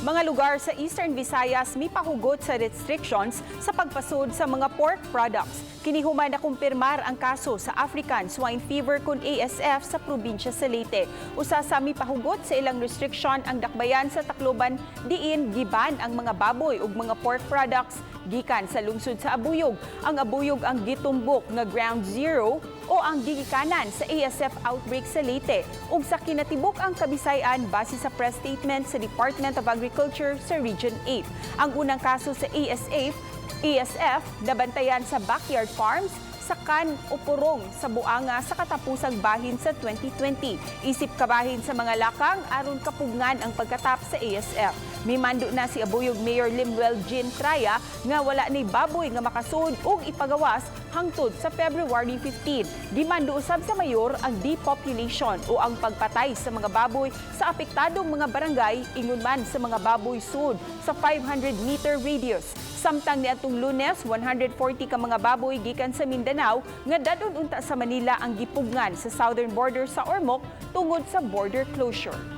Mga lugar sa Eastern Visayas mipahugot sa restrictions sa pagpasud sa mga pork products. Kinihuman na kumpirmar ang kaso sa African Swine Fever kun ASF sa probinsya sa Leyte. Usa sa mipahugot sa ilang restriction ang dakbayan sa Tacloban diin giban ang mga baboy ug mga pork products gikan sa lungsod sa Abuyog. Ang Abuyog ang gitumbok nga ground zero o ang gigikanan sa ASF outbreak sa Leyte ug sa kinatibuk ang kabisayan base sa press statement sa Department of Agriculture sa Region 8. Ang unang kaso sa ASF nabantayan sa backyard farms sa kan o purong sa Buanga sa katapusang bahin sa 2020. Isip kabahin sa mga lakang aron kapugngan ang pagkatap sa ASF. Mimando na si Abuyog Mayor Limuel Jean Traya nga wala ni baboy nga makasud ug ipagawas hangtod sa February 15. Dimando usab sa mayor ang depopulation o ang pagpatay sa mga baboy sa apektadong mga barangay ingon man sa mga baboy sud sa 500-meter radius. Samtang niadtong Lunes, 140 ka mga baboy gikan sa Mindanao nga dadon unta sa Manila ang gipugngan sa southern border sa Ormoc tungod sa border closure.